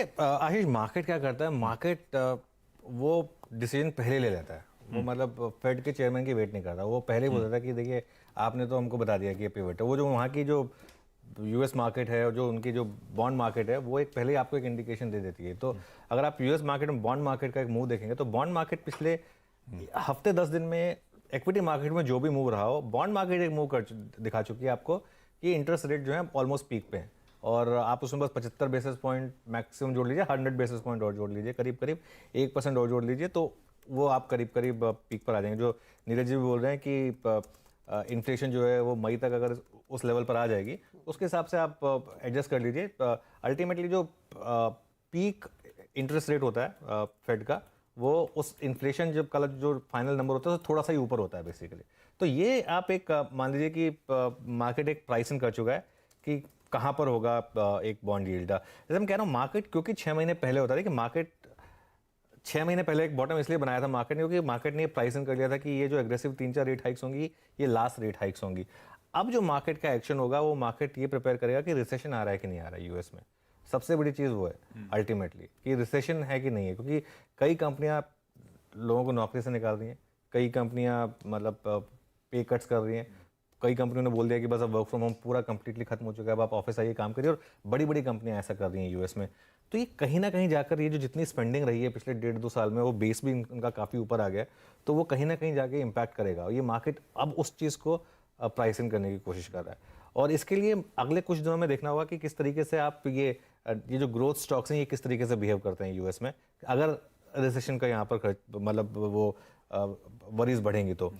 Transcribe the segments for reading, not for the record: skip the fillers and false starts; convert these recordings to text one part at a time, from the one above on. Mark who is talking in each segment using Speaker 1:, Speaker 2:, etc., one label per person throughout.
Speaker 1: देखिए आशीष, मार्केट क्या करता है, मार्केट वो डिसीजन पहले ले लेता है। वो मतलब फेड के चेयरमैन की वेट नहीं करता, वो पहले ही बोल देता है कि देखिए आपने तो हमको बता दिया कि ये पिवट है। वो जो वहाँ की जो यूएस मार्केट है और जो उनकी जो बॉन्ड मार्केट है, वो एक पहले ही आपको एक इंडिकेशन दे देती है। तो अगर आप यूएस मार्केट में बॉन्ड मार्केट का एक मूव देखेंगे तो बॉन्ड मार्केट पिछले हफ्ते 10 दिन में इक्विटी मार्केट में जो भी मूव रहा हो, बॉन्ड मार्केट एक मूव कर दिखा चुकी है आपको कि इंटरेस्ट रेट जो है ऑलमोस्ट पीक पे है। और आप उसमें बस 75 बेसिस पॉइंट मैक्सिमम जोड़ लीजिए, 100 बेसिस पॉइंट और जोड़ लीजिए, करीब करीब 1% और जोड़ लीजिए, तो वो आप करीब करीब पीक पर आ जाएंगे। जो नीरज जी भी बोल रहे हैं कि इन्फ्लेशन जो है वो मई तक अगर उस लेवल पर आ जाएगी, उसके हिसाब से आप एडजस्ट कर लीजिए। अल्टीमेटली जो पीक इंटरेस्ट रेट होता है फेड का, वो उस इन्फ्लेशन जब कल जो फाइनल नंबर होता है तो थोड़ा सा ही ऊपर होता है बेसिकली। तो ये आप एक मान लीजिए कि मार्केट एक प्राइसिंग कर चुका है कि कहाँ पर होगा एक बॉन्ड यील्ड। जैसे मैं कह रहा हूँ मार्केट क्योंकि 6 महीने पहले होता था कि मार्केट 6 महीने पहले एक बॉटम इसलिए बनाया था मार्केट ने क्योंकि मार्केट ने प्राइसिंग कर लिया था कि ये जो एग्रेसिव 3-4 रेट हाइक्स होंगी ये लास्ट रेट हाइक्स होंगी। अब जो मार्केट का एक्शन होगा वो मार्केट ये प्रिपेयर करेगा कि रिसेशन आ रहा है कि नहीं आ रहा है यूएस में। सबसे बड़ी चीज़ वो है अल्टीमेटली कि रिसेशन है कि नहीं है, क्योंकि कई कंपनियां लोगों को नौकरी से निकाल रही हैं, कई कंपनियां मतलब पे कट्स कर रही हैं, कई कंपनियों ने बोल दिया कि बस अब वर्क फ्रॉम होम पूरा कंप्लीटली खत्म हो चुका है, अब आप ऑफिस आइए काम करिए, और बड़ी बड़ी कंपनियां ऐसा कर रही हैं यूएस में। तो ये कहीं ना कहीं जाकर ये जो जितनी स्पेंडिंग रही है पिछले 1.5-2 साल में, वो बेस भी उनका काफ़ी ऊपर आ गया, तो वो कहीं ना कहीं जाके इम्पैक्ट करेगा। और ये मार्केट अब उस चीज़ को प्राइसिंग करने की कोशिश कर रहा है, और इसके लिए अगले कुछ दिनों में देखना होगा कि किस तरीके से आप ये जो ग्रोथ स्टॉक्स हैं ये किस तरीके से बिहेव करते हैं यूएस में, अगर रिसेशन का यहाँ पर मतलब वो वरीज बढ़ेंगी तो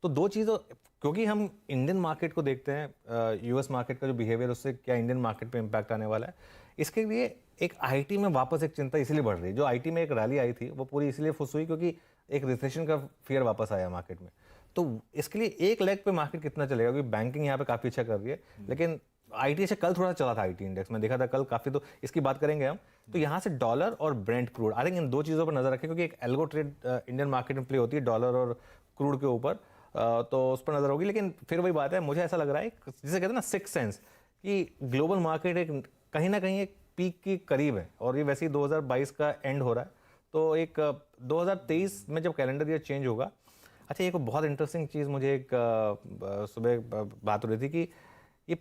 Speaker 1: दो चीज़ों, क्योंकि हम इंडियन मार्केट को देखते हैं, यूएस मार्केट का जो बिहेवियर उससे क्या इंडियन मार्केट पे इम्पैक्ट आने वाला है, इसके लिए एक आईटी में वापस एक चिंता इसलिए बढ़ रही है। जो आईटी में एक रैली आई थी वो पूरी इसलिए फुस हुई क्योंकि एक रिसेशन का फियर वापस आया मार्केट में। तो इसके लिए एक लेग पे मार्केट कितना चलेगा, क्योंकि बैंकिंग यहाँ पे काफ़ी अच्छा कर रही है, लेकिन आईटी से कल थोड़ा चला था, आईटी इंडेक्स में देखा था कल काफ़ी, तो इसकी बात करेंगे हम। तो यहाँ से डॉलर और Brent crude, I think in दो चीज़ों पर नजर रखें, क्योंकि एक एल्गो ट्रेड इंडियन मार्केट में प्ले होती है डॉलर और क्रूड के ऊपर, तो उस पर नजर होगी। लेकिन फिर वही बात है, मुझे ऐसा लग रहा है जिसे कहते हैं ना सिक्स सेंस, कि ग्लोबल मार्केट एक कहीं ना कहीं एक पीक के करीब है, और ये वैसे ही 2022 का एंड हो रहा है, तो एक 2023 में जब कैलेंडर ईयर चेंज होगा। अच्छा, एक बहुत इंटरेस्टिंग चीज़ मुझे एक सुबह बात हो रही थी कि ये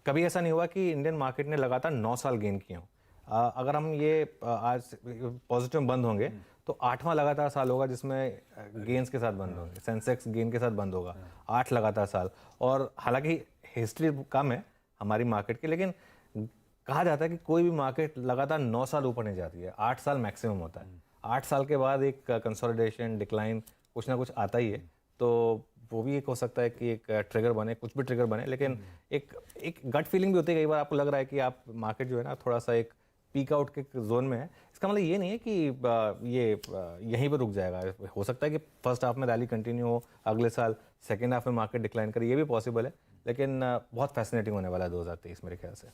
Speaker 1: कभी ऐसा नहीं हुआ कि इंडियन मार्केट ने लगातार 9 साल गेन किए हों। अगर हम ये आज पॉजिटिव बंद होंगे तो 8वां लगातार साल होगा जिसमें गेन्स के साथ बंद होंगे, सेंसेक्स गेन के साथ बंद होगा, 8 लगातार साल। और हालांकि हिस्ट्री कम है हमारी मार्केट की, लेकिन कहा जाता है कि कोई भी मार्केट लगातार 9 साल ऊपर नहीं जाती है, 8 साल मैक्सिमम होता है। 8 साल के बाद एक कंसोलिडेशन डिक्लाइन कुछ ना कुछ आता ही है, तो वो भी एक हो सकता है कि एक ट्रिगर बने, कुछ भी ट्रिगर बने, लेकिन एक गट फीलिंग भी होती है, कई बार आपको लग रहा है कि आप मार्केट जो है ना थोड़ा सा एक पीक आउट के जोन में है। इसका मतलब ये नहीं है कि ये यहीं पर रुक जाएगा, हो सकता है कि फर्स्ट हाफ में रैली कंटिन्यू हो, अगले साल सेकेंड हाफ में मार्केट डिक्लाइन करे, ये भी पॉसिबल है, लेकिन बहुत फैसिनेटिंग होने वाला है 2023 मेरे ख्याल से।